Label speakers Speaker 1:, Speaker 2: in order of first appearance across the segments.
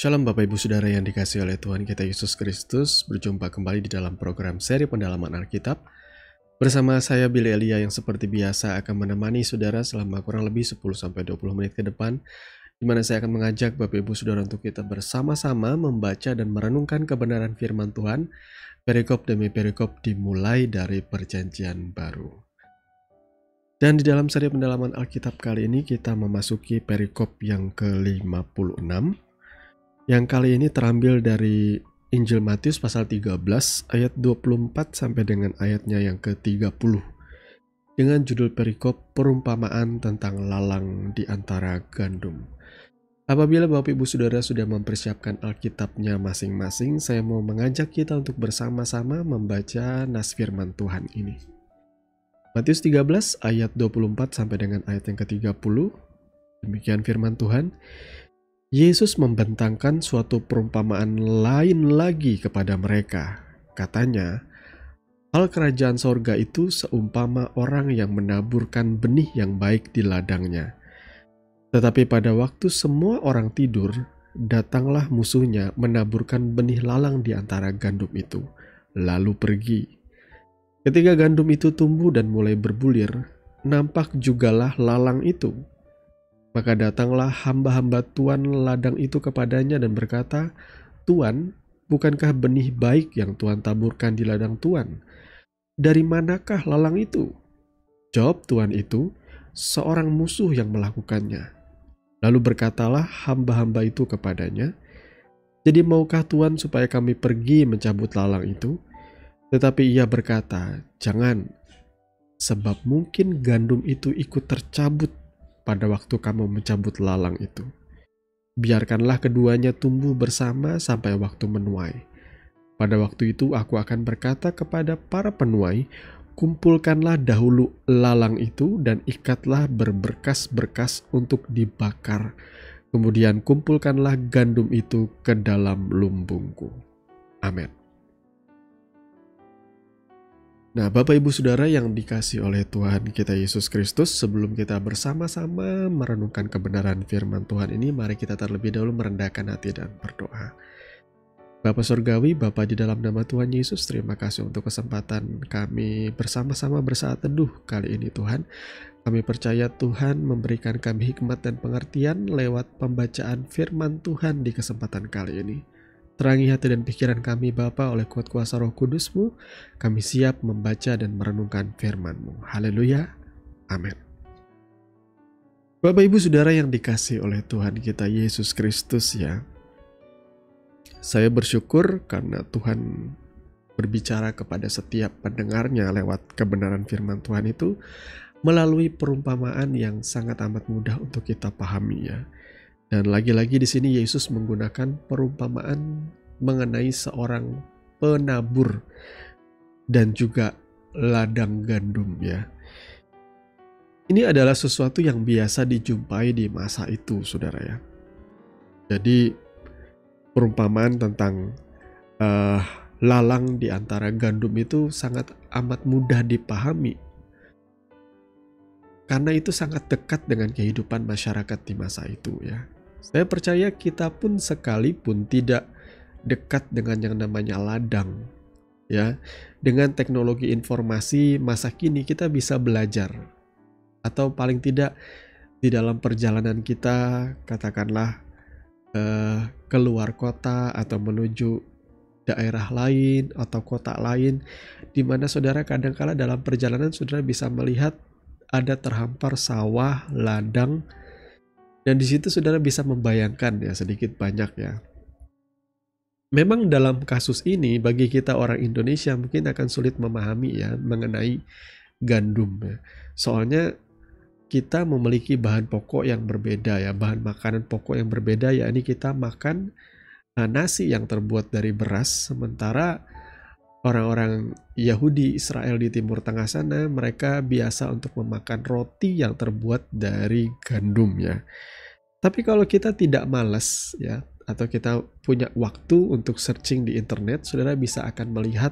Speaker 1: Shalom Bapak Ibu Saudara yang dikasihi oleh Tuhan kita Yesus Kristus. Berjumpa kembali di dalam program seri pendalaman Alkitab. Bersama saya Billy Elia yang seperti biasa akan menemani saudara selama kurang lebih 10-20 menit ke depan, di mana saya akan mengajak Bapak Ibu Saudara untuk kita bersama-sama membaca dan merenungkan kebenaran firman Tuhan, perikop demi perikop dimulai dari Perjanjian Baru. Dan di dalam seri pendalaman Alkitab kali ini kita memasuki perikop yang ke-56, yang kali ini terambil dari Injil Matius pasal 13 ayat 24 sampai dengan ayatnya yang ke-30, dengan judul perikop perumpamaan tentang lalang di antara gandum. Apabila Bapak Ibu Saudara sudah mempersiapkan Alkitabnya masing-masing, saya mau mengajak kita untuk bersama-sama membaca nas firman Tuhan ini. Matius 13 ayat 24 sampai dengan ayat yang ke-30. Demikian firman Tuhan. Yesus membentangkan suatu perumpamaan lain lagi kepada mereka. Katanya, hal kerajaan sorga itu seumpama orang yang menaburkan benih yang baik di ladangnya. Tetapi pada waktu semua orang tidur, datanglah musuhnya menaburkan benih lalang di antara gandum itu, lalu pergi. Ketika gandum itu tumbuh dan mulai berbulir, nampak jugalah lalang itu. Maka datanglah hamba-hamba Tuan ladang itu kepadanya dan berkata, Tuan, bukankah benih baik yang Tuan taburkan di ladang Tuan? Dari manakah lalang itu? Jawab Tuan itu, seorang musuh yang melakukannya. Lalu berkatalah hamba-hamba itu kepadanya, jadi maukah Tuan supaya kami pergi mencabut lalang itu? Tetapi ia berkata, jangan, sebab mungkin gandum itu ikut tercabut pada waktu kamu mencabut lalang itu. Biarkanlah keduanya tumbuh bersama sampai waktu menuai. Pada waktu itu aku akan berkata kepada para penuai, kumpulkanlah dahulu lalang itu dan ikatlah berberkas-berkas untuk dibakar. Kemudian kumpulkanlah gandum itu ke dalam lumbungku. Amin. Nah, Bapak Ibu Saudara yang dikasihi oleh Tuhan kita Yesus Kristus, sebelum kita bersama-sama merenungkan kebenaran firman Tuhan ini, mari kita terlebih dahulu merendahkan hati dan berdoa. Bapa Surgawi, Bapa di dalam nama Tuhan Yesus, terima kasih untuk kesempatan kami bersama-sama bersaat teduh kali ini Tuhan. Kami percaya Tuhan memberikan kami hikmat dan pengertian lewat pembacaan firman Tuhan di kesempatan kali ini. Terangi hati dan pikiran kami Bapa oleh kuat kuasa Roh Kudus-Mu. Kami siap membaca dan merenungkan firman-Mu. Haleluya. Amin. Bapak Ibu Saudara yang dikasihi oleh Tuhan kita Yesus Kristus ya. Saya bersyukur karena Tuhan berbicara kepada setiap pendengarnya lewat kebenaran firman Tuhan itu melalui perumpamaan yang sangat amat mudah untuk kita pahami ya. Dan lagi-lagi di sini Yesus menggunakan perumpamaan mengenai seorang penabur dan juga ladang gandum ya. Ini adalah sesuatu yang biasa dijumpai di masa itu, saudara ya. Jadi perumpamaan tentang lalang di antara gandum itu sangat amat mudah dipahami. Karena itu sangat dekat dengan kehidupan masyarakat di masa itu ya. Saya percaya kita pun sekalipun tidak dekat dengan yang namanya ladang, ya, dengan teknologi informasi masa kini kita bisa belajar, atau paling tidak di dalam perjalanan kita, katakanlah keluar kota atau menuju daerah lain atau kota lain, di mana saudara kadang-kala dalam perjalanan saudara bisa melihat ada terhampar sawah, ladang. Dan di situ saudara bisa membayangkan ya sedikit banyak ya. Memang dalam kasus ini bagi kita orang Indonesia mungkin akan sulit memahami ya mengenai gandum ya. Soalnya kita memiliki bahan pokok yang berbeda ya, bahan makanan pokok yang berbeda ya. Ini kita makan nasi yang terbuat dari beras, sementara orang-orang Yahudi Israel di Timur Tengah sana mereka biasa untuk memakan roti yang terbuat dari gandum ya. Tapi kalau kita tidak malas ya, atau kita punya waktu untuk searching di internet, saudara bisa akan melihat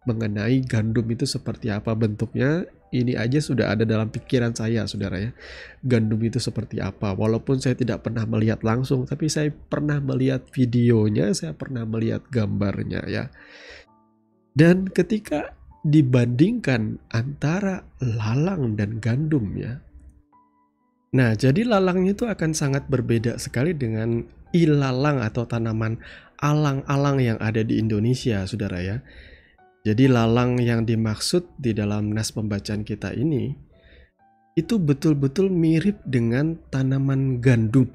Speaker 1: mengenai gandum itu seperti apa bentuknya. ini aja sudah ada dalam pikiran saya, saudara ya. Gandum itu seperti apa? Walaupun saya tidak pernah melihat langsung, tapi saya pernah melihat videonya, saya pernah melihat gambarnya ya. Dan ketika dibandingkan antara lalang dan gandum ya. Nah, jadi lalangnya itu akan sangat berbeda sekali dengan ilalang atau tanaman alang-alang yang ada di Indonesia, saudara ya. Jadi lalang yang dimaksud di dalam nas pembacaan kita ini itu betul-betul mirip dengan tanaman gandum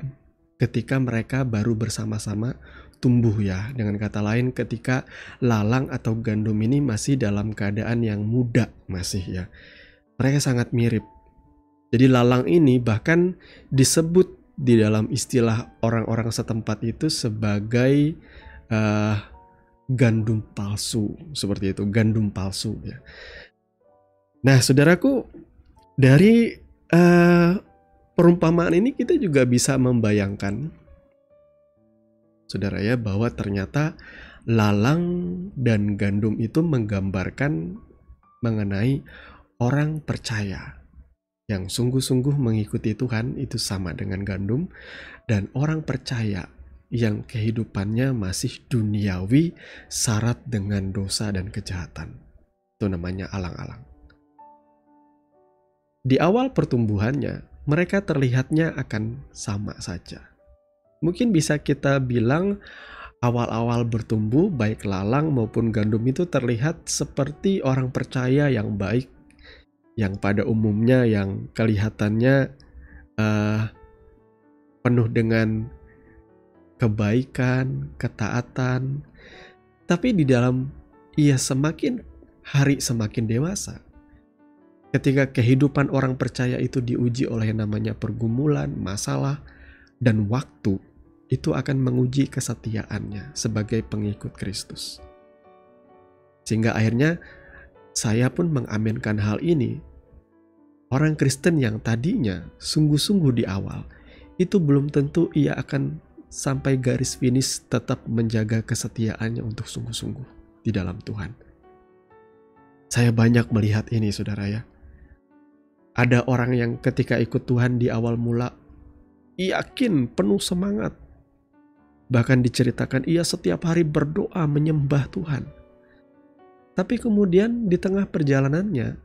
Speaker 1: ketika mereka baru bersama-sama tumbuh ya. Dengan kata lain, ketika lalang atau gandum ini masih dalam keadaan yang muda masih ya. Mereka sangat mirip. Jadi lalang ini bahkan disebut di dalam istilah orang-orang setempat itu sebagai gandum palsu, seperti itu, gandum palsu ya. Nah, saudaraku, dari perumpamaan ini kita juga bisa membayangkan, saudara ya, bahwa ternyata lalang dan gandum itu menggambarkan mengenai orang percaya yang sungguh-sungguh mengikuti Tuhan itu sama dengan gandum, dan orang percaya yang kehidupannya masih duniawi syarat dengan dosa dan kejahatan. Itu namanya alang-alang. Di awal pertumbuhannya, mereka terlihatnya akan sama saja. Mungkin bisa kita bilang awal-awal bertumbuh baik lalang maupun gandum itu terlihat seperti orang percaya yang baik, yang pada umumnya yang kelihatannya penuh dengan kebaikan, ketaatan. Tapi di dalam ia semakin hari semakin dewasa, ketika kehidupan orang percaya itu diuji oleh namanya pergumulan, masalah, dan waktu, itu akan menguji kesetiaannya sebagai pengikut Kristus. Sehingga akhirnya saya pun mengaminkan hal ini. Orang Kristen yang tadinya sungguh-sungguh di awal, itu belum tentu ia akan sampai garis finish tetap menjaga kesetiaannya untuk sungguh-sungguh di dalam Tuhan. Saya banyak melihat ini, saudara ya. Ada orang yang ketika ikut Tuhan di awal mula, yakin, penuh semangat. Bahkan diceritakan ia setiap hari berdoa menyembah Tuhan. Tapi kemudian di tengah perjalanannya,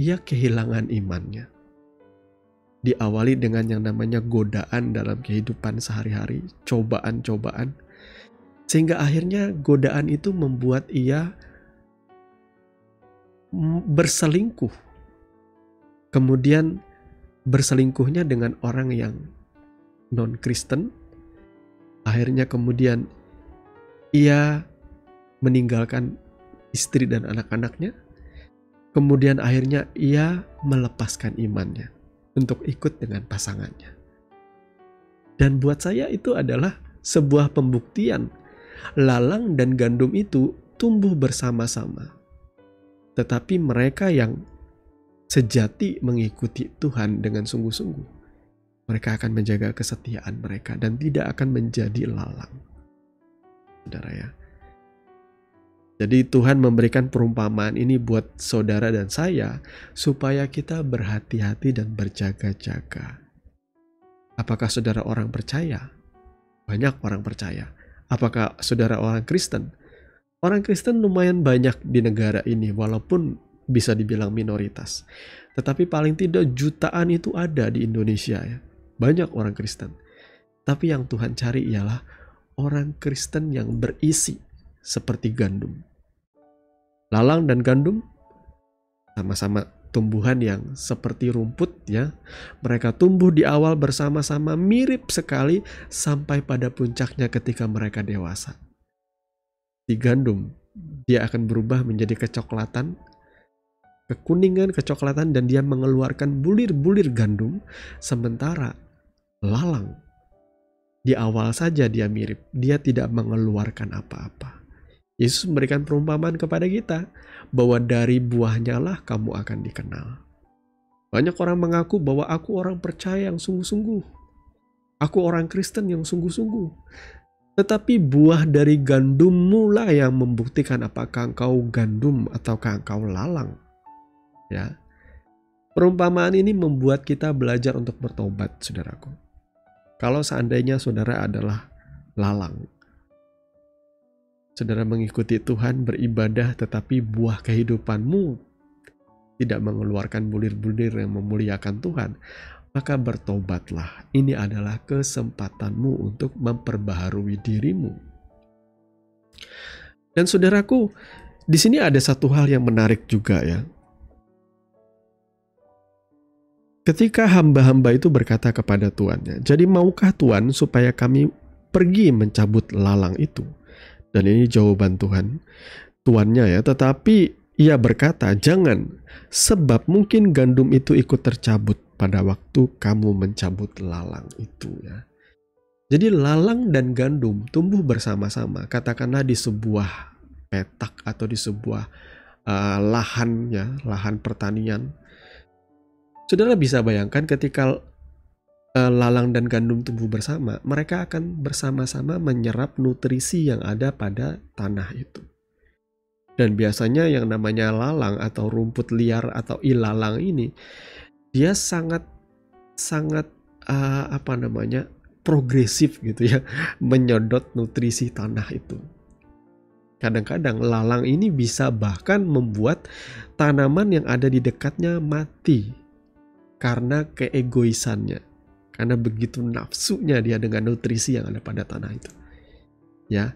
Speaker 1: ia kehilangan imannya. Diawali dengan yang namanya godaan dalam kehidupan sehari-hari, cobaan-cobaan. Sehingga akhirnya godaan itu membuat ia berselingkuh. Kemudian berselingkuhnya dengan orang yang non-Kristen. Akhirnya kemudian ia meninggalkan istri dan anak-anaknya. Kemudian akhirnya ia melepaskan imannya untuk ikut dengan pasangannya. Dan buat saya itu adalah sebuah pembuktian. Lalang dan gandum itu tumbuh bersama-sama. Tetapi mereka yang sejati mengikuti Tuhan dengan sungguh-sungguh, mereka akan menjaga kesetiaan mereka dan tidak akan menjadi lalang. Saudara ya. Jadi Tuhan memberikan perumpamaan ini buat saudara dan saya supaya kita berhati-hati dan berjaga-jaga. Apakah saudara orang percaya? Banyak orang percaya. Apakah saudara orang Kristen? Orang Kristen lumayan banyak di negara ini walaupun bisa dibilang minoritas. Tetapi paling tidak jutaan itu ada di Indonesia ya. Banyak orang Kristen. Tapi yang Tuhan cari ialah orang Kristen yang berisi seperti gandum. Lalang dan gandum sama-sama tumbuhan yang seperti rumput ya. Mereka tumbuh di awal bersama-sama mirip sekali sampai pada puncaknya ketika mereka dewasa. Di gandum, dia akan berubah menjadi kecoklatan, kekuningan, kecoklatan, dan dia mengeluarkan bulir-bulir gandum. Sementara lalang, di awal saja dia mirip, dia tidak mengeluarkan apa-apa. Yesus memberikan perumpamaan kepada kita bahwa dari buahnya lah kamu akan dikenal. Banyak orang mengaku bahwa aku orang percaya yang sungguh-sungguh. Aku orang Kristen yang sungguh-sungguh. Tetapi buah dari gandummu lah yang membuktikan apakah engkau gandum ataukah engkau lalang. Ya. Perumpamaan ini membuat kita belajar untuk bertobat, saudaraku. Kalau seandainya saudara adalah lalang, saudara mengikuti Tuhan, beribadah, tetapi buah kehidupanmu tidak mengeluarkan bulir-bulir yang memuliakan Tuhan, maka bertobatlah. Ini adalah kesempatanmu untuk memperbaharui dirimu. Dan saudaraku, di sini ada satu hal yang menarik juga ya. Ketika hamba-hamba itu berkata kepada tuannya, "Jadi maukah Tuan supaya kami pergi mencabut lalang itu?" Dan ini jawaban tuannya ya, tetapi ia berkata, "Jangan, sebab mungkin gandum itu ikut tercabut pada waktu kamu mencabut lalang itu." Ya. Jadi lalang dan gandum tumbuh bersama-sama, katakanlah di sebuah petak atau di sebuah lahan ya, lahan pertanian. Saudara bisa bayangkan ketika lalang dan gandum tumbuh bersama, mereka akan bersama-sama menyerap nutrisi yang ada pada tanah itu. Dan biasanya yang namanya lalang atau rumput liar atau ilalang ini, dia sangat progresif gitu ya, menyedot nutrisi tanah itu. Kadang-kadang lalang ini bisa bahkan membuat tanaman yang ada di dekatnya mati karena keegoisannya, karena begitu nafsunya dia dengan nutrisi yang ada pada tanah itu. Ya,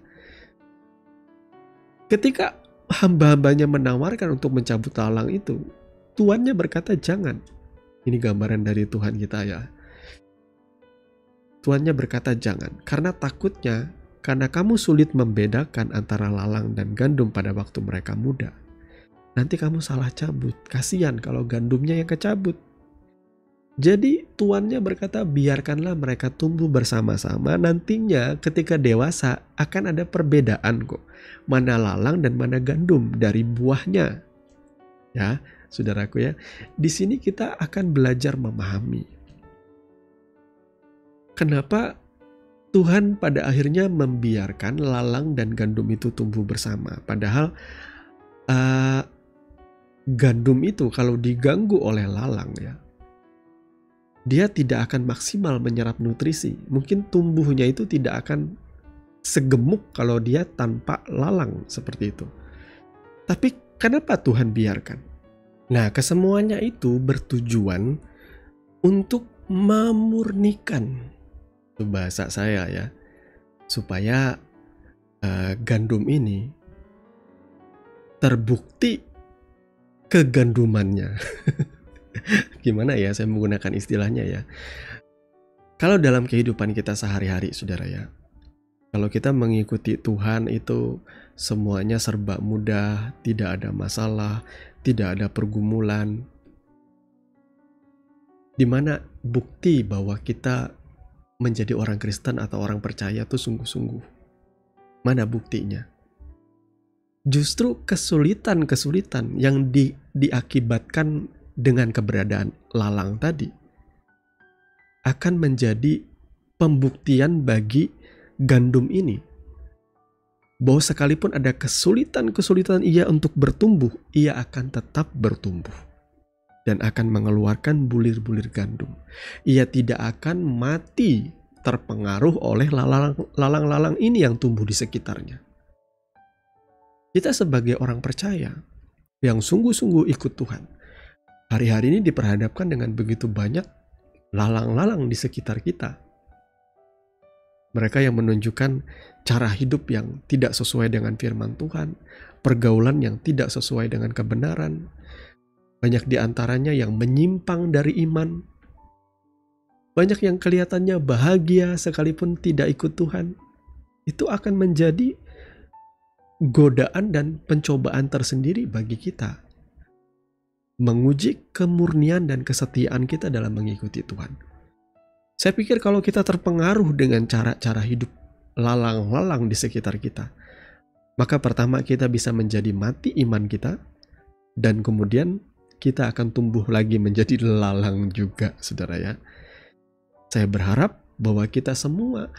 Speaker 1: ketika hamba-hambanya menawarkan untuk mencabut lalang itu, tuannya berkata jangan. Ini gambaran dari Tuhan kita ya. Tuannya berkata jangan, karena takutnya, karena kamu sulit membedakan antara lalang dan gandum pada waktu mereka muda. Nanti kamu salah cabut, kasihan kalau gandumnya yang kecabut. Jadi tuannya berkata biarkanlah mereka tumbuh bersama-sama, nantinya ketika dewasa akan ada perbedaan kok. Mana lalang dan mana gandum dari buahnya. Ya, saudaraku ya. Di sini kita akan belajar memahami kenapa Tuhan pada akhirnya membiarkan lalang dan gandum itu tumbuh bersama. Padahal gandum itu kalau diganggu oleh lalang ya, dia tidak akan maksimal menyerap nutrisi. Mungkin tumbuhnya itu tidak akan segemuk kalau dia tanpa lalang seperti itu. Tapi kenapa Tuhan biarkan? Nah, kesemuanya itu bertujuan untuk memurnikan, itu bahasa saya ya, supaya gandum ini terbukti kegandumannya. Gimana ya saya menggunakan istilahnya ya. Kalau dalam kehidupan kita sehari-hari saudara ya, kalau kita mengikuti Tuhan itu semuanya serba mudah, tidak ada masalah, tidak ada pergumulan. Di mana bukti bahwa kita menjadi orang Kristen atau orang percaya itu sungguh-sungguh? Mana buktinya? Justru kesulitan-kesulitan yang diakibatkan dengan keberadaan lalang tadi akan menjadi pembuktian bagi gandum ini bahwa sekalipun ada kesulitan-kesulitan ia untuk bertumbuh, ia akan tetap bertumbuh dan akan mengeluarkan bulir-bulir gandum. Ia tidak akan mati terpengaruh oleh lalang-lalang ini yang tumbuh di sekitarnya. Kita sebagai orang percaya yang sungguh-sungguh ikut Tuhan, hari-hari ini diperhadapkan dengan begitu banyak lalang-lalang di sekitar kita. Mereka yang menunjukkan cara hidup yang tidak sesuai dengan firman Tuhan, pergaulan yang tidak sesuai dengan kebenaran. Banyak di antaranya yang menyimpang dari iman. Banyak yang kelihatannya bahagia sekalipun tidak ikut Tuhan. Itu akan menjadi godaan dan pencobaan tersendiri bagi kita, menguji kemurnian dan kesetiaan kita dalam mengikuti Tuhan. Saya pikir kalau kita terpengaruh dengan cara-cara hidup lalang-lalang di sekitar kita, maka pertama kita bisa menjadi mati iman kita, dan kemudian kita akan tumbuh lagi menjadi lalang juga, saudara ya. Saya berharap bahwa kita semua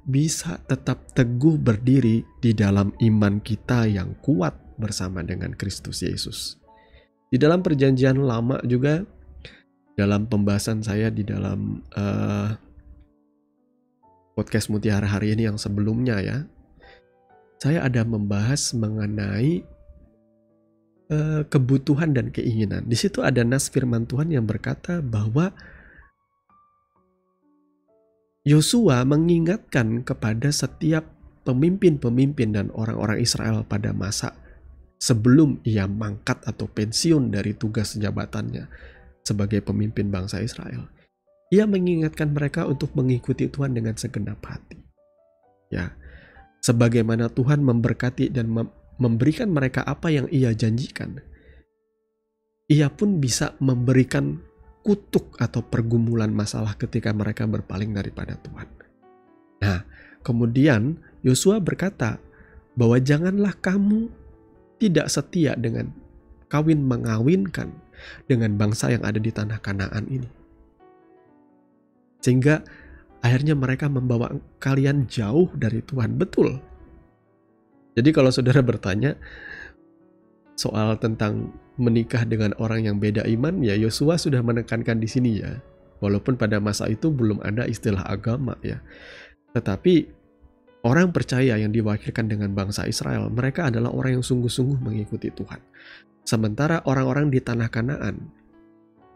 Speaker 1: bisa tetap teguh berdiri di dalam iman kita yang kuat bersama dengan Kristus Yesus. Di dalam perjanjian lama juga, dalam pembahasan saya di dalam podcast Mutiara hari ini yang sebelumnya ya, saya ada membahas mengenai kebutuhan dan keinginan. Di situ ada nas firman Tuhan yang berkata bahwa Yosua mengingatkan kepada setiap pemimpin-pemimpin dan orang-orang Israel pada masa sebelum ia mangkat atau pensiun dari tugas jabatannya sebagai pemimpin bangsa Israel. Ia mengingatkan mereka untuk mengikuti Tuhan dengan segenap hati. Ya, sebagaimana Tuhan memberkati dan memberikan mereka apa yang ia janjikan, ia pun bisa memberikan kutuk atau pergumulan masalah ketika mereka berpaling daripada Tuhan. Nah, kemudian Yosua berkata bahwa janganlah kamu tidak setia dengan kawin mengawinkan dengan bangsa yang ada di tanah Kanaan ini. Sehingga akhirnya mereka membawa kalian jauh dari Tuhan. Betul. Jadi kalau saudara bertanya soal tentang menikah dengan orang yang beda iman, ya Yosua sudah menekankan di sini ya. Walaupun pada masa itu belum ada istilah agama ya. Tetapi orang percaya yang diwakilkan dengan bangsa Israel, mereka adalah orang yang sungguh-sungguh mengikuti Tuhan. Sementara orang-orang di tanah Kanaan,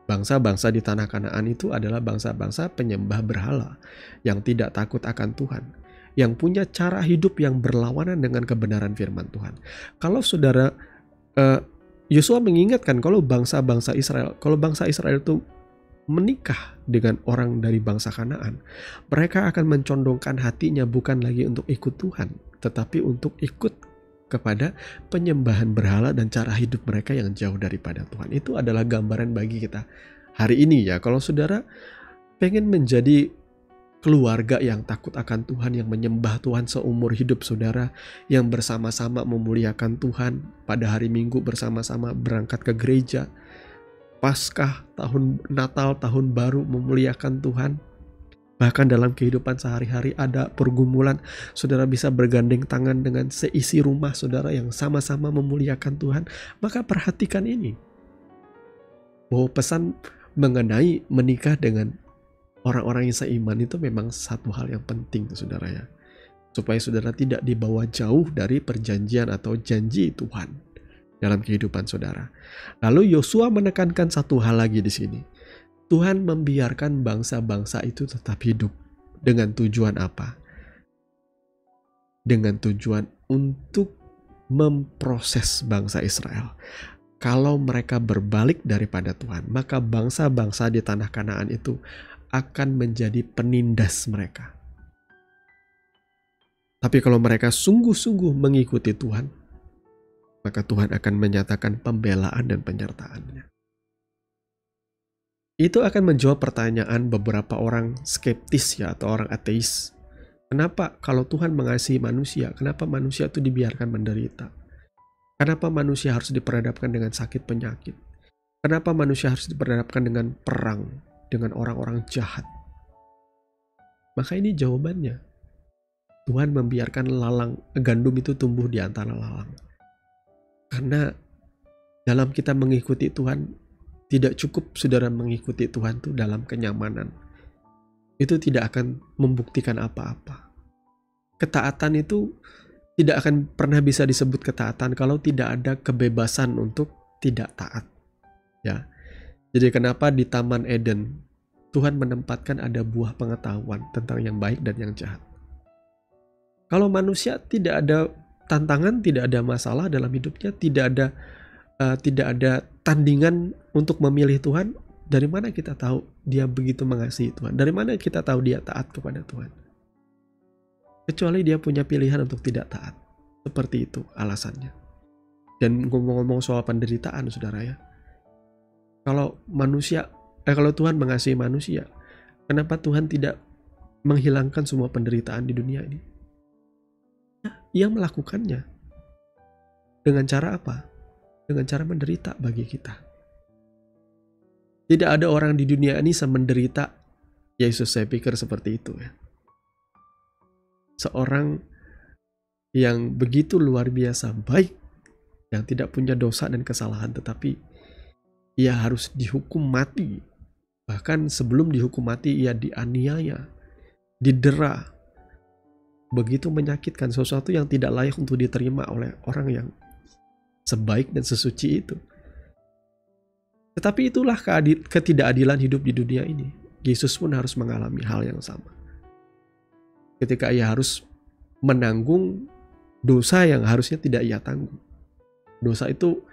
Speaker 1: bangsa-bangsa di tanah Kanaan itu adalah bangsa-bangsa penyembah berhala yang tidak takut akan Tuhan, yang punya cara hidup yang berlawanan dengan kebenaran firman Tuhan. Kalau saudara, Yosua mengingatkan kalau bangsa Israel itu menikah dengan orang dari bangsa Kanaan, mereka akan mencondongkan hatinya bukan lagi untuk ikut Tuhan, tetapi untuk ikut kepada penyembahan berhala dan cara hidup mereka yang jauh daripada Tuhan. Itu adalah gambaran bagi kita hari ini ya. Kalau saudara pengen menjadi keluarga yang takut akan Tuhan, yang menyembah Tuhan seumur hidup saudara, yang bersama-sama memuliakan Tuhan, pada hari Minggu bersama-sama berangkat ke gereja, Paskah, tahun Natal, tahun baru memuliakan Tuhan. Bahkan dalam kehidupan sehari-hari ada pergumulan, saudara bisa bergandeng tangan dengan seisi rumah saudara yang sama-sama memuliakan Tuhan. Maka perhatikan ini, bahwa pesan mengenai menikah dengan orang-orang yang seiman itu memang satu hal yang penting saudara ya. Supaya saudara tidak dibawa jauh dari perjanjian atau janji Tuhan dalam kehidupan saudara. Lalu Yosua menekankan satu hal lagi di sini. Tuhan membiarkan bangsa-bangsa itu tetap hidup. Dengan tujuan apa? Dengan tujuan untuk memproses bangsa Israel. Kalau mereka berbalik daripada Tuhan, maka bangsa-bangsa di tanah Kanaan itu akan menjadi penindas mereka. Tapi kalau mereka sungguh-sungguh mengikuti Tuhan, maka Tuhan akan menyatakan pembelaan dan penyertaannya. Itu akan menjawab pertanyaan beberapa orang skeptis ya, atau orang ateis. Kenapa kalau Tuhan mengasihi manusia, kenapa manusia itu dibiarkan menderita? Kenapa manusia harus diperhadapkan dengan sakit penyakit? Kenapa manusia harus diperhadapkan dengan perang, dengan orang-orang jahat? Maka ini jawabannya. Tuhan membiarkan lalang gandum itu tumbuh di antara lalang. Karena dalam kita mengikuti Tuhan, tidak cukup saudara mengikuti Tuhan itu dalam kenyamanan. Itu tidak akan membuktikan apa-apa. Ketaatan itu tidak akan pernah bisa disebut ketaatan kalau tidak ada kebebasan untuk tidak taat. Ya. Jadi kenapa di Taman Eden Tuhan menempatkan ada buah pengetahuan tentang yang baik dan yang jahat. Kalau manusia tidak ada tantangan, tidak ada masalah dalam hidupnya, tidak ada tandingan untuk memilih Tuhan, dari mana kita tahu dia begitu mengasihi Tuhan? Dari mana kita tahu dia taat kepada Tuhan? Kecuali dia punya pilihan untuk tidak taat. Seperti itu alasannya. Dan ngomong-ngomong soal penderitaan saudara ya. Kalau Tuhan mengasihi manusia, kenapa Tuhan tidak menghilangkan semua penderitaan di dunia ini? Ia melakukannya. Dengan cara apa? Dengan cara menderita bagi kita. Tidak ada orang di dunia ini semenderita Yesus, saya pikir seperti itu ya. Seorang yang begitu luar biasa baik, yang tidak punya dosa dan kesalahan, tetapi ia harus dihukum mati. Bahkan sebelum dihukum mati ia dianiaya, didera. Begitu menyakitkan, sesuatu yang tidak layak untuk diterima oleh orang yang sebaik dan sesuci itu. Tetapi itulah ketidakadilan hidup di dunia ini. Yesus pun harus mengalami hal yang sama. Ketika ia harus menanggung dosa yang harusnya tidak ia tanggung. Dosa itu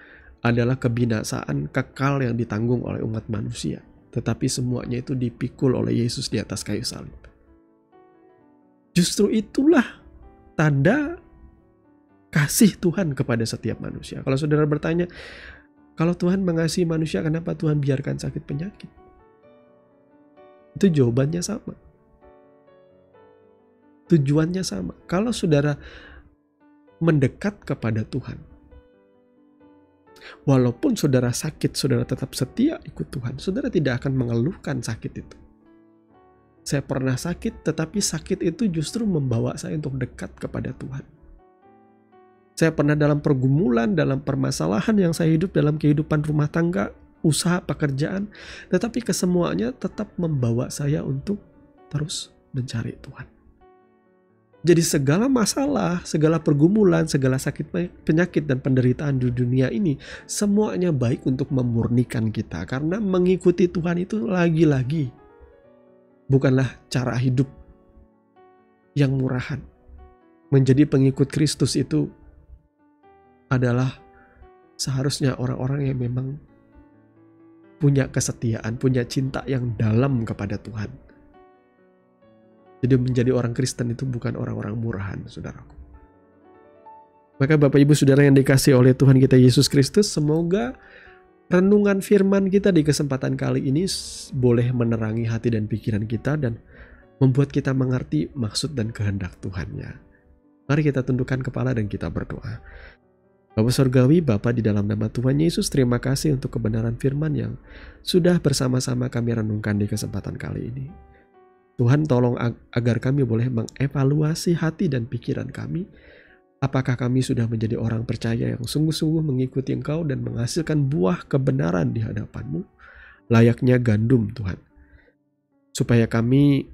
Speaker 1: adalah kebinasaan kekal yang ditanggung oleh umat manusia. Tetapi semuanya itu dipikul oleh Yesus di atas kayu salib. Justru itulah tanda kasih Tuhan kepada setiap manusia. Kalau saudara bertanya, kalau Tuhan mengasihi manusia, kenapa Tuhan biarkan sakit penyakit? Itu jawabannya sama. Tujuannya sama. Kalau saudara mendekat kepada Tuhan, walaupun saudara sakit, saudara tetap setia ikut Tuhan. Saudara tidak akan mengeluhkan sakit itu. Saya pernah sakit, tetapi sakit itu justru membawa saya untuk dekat kepada Tuhan. Saya pernah dalam pergumulan, dalam permasalahan yang saya hidup dalam kehidupan rumah tangga, usaha, pekerjaan, tetapi kesemuanya tetap membawa saya untuk terus mencari Tuhan. Jadi segala masalah, segala pergumulan, segala sakit penyakit dan penderitaan di dunia ini, semuanya baik untuk memurnikan kita. Karena mengikuti Tuhan itu lagi-lagi bukanlah cara hidup yang murahan. Menjadi pengikut Kristus itu adalah seharusnya orang-orang yang memang punya kesetiaan, punya cinta yang dalam kepada Tuhan. Jadi menjadi orang Kristen itu bukan orang-orang murahan, saudaraku. Maka Bapak Ibu Saudara yang dikasihi oleh Tuhan kita Yesus Kristus, semoga renungan firman kita di kesempatan kali ini boleh menerangi hati dan pikiran kita dan membuat kita mengerti maksud dan kehendak Tuhan-Nya. Mari kita tundukkan kepala dan kita berdoa. Bapa Surgawi, Bapa di dalam nama Tuhan Yesus, terima kasih untuk kebenaran firman yang sudah bersama-sama kami renungkan di kesempatan kali ini. Tuhan tolong agar kami boleh mengevaluasi hati dan pikiran kami. Apakah kami sudah menjadi orang percaya yang sungguh-sungguh mengikuti Engkau dan menghasilkan buah kebenaran di hadapan-Mu, layaknya gandum Tuhan. Supaya kami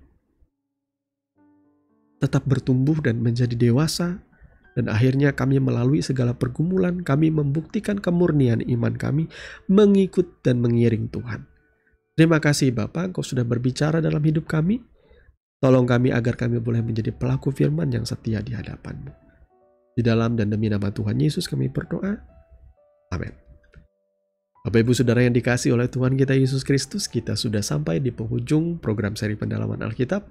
Speaker 1: tetap bertumbuh dan menjadi dewasa, dan akhirnya kami melalui segala pergumulan, kami membuktikan kemurnian iman kami, mengikut dan mengiring Tuhan. Terima kasih Bapa, Engkau sudah berbicara dalam hidup kami. Tolong kami agar kami boleh menjadi pelaku firman yang setia di hadapan-Mu. Di dalam dan demi nama Tuhan Yesus kami berdoa. Amin. Bapak Ibu Saudara yang dikasihi oleh Tuhan kita Yesus Kristus, kita sudah sampai di penghujung program seri pendalaman Alkitab.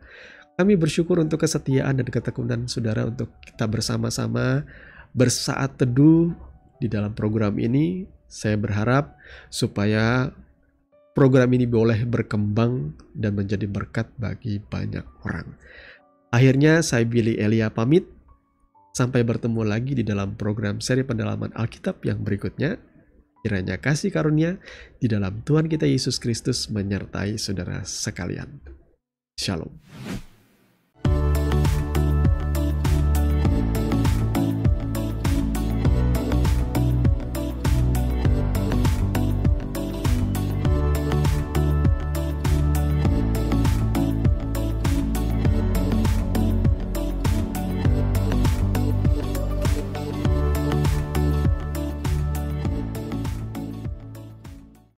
Speaker 1: Kami bersyukur untuk kesetiaan dan ketekunan saudara untuk kita bersama-sama bersaat teduh di dalam program ini. Saya berharap supaya program ini boleh berkembang dan menjadi berkat bagi banyak orang. Akhirnya saya Billy Elia pamit. Sampai bertemu lagi di dalam program seri pendalaman Alkitab yang berikutnya. Kiranya kasih karunia di dalam Tuhan kita Yesus Kristus menyertai saudara sekalian. Shalom.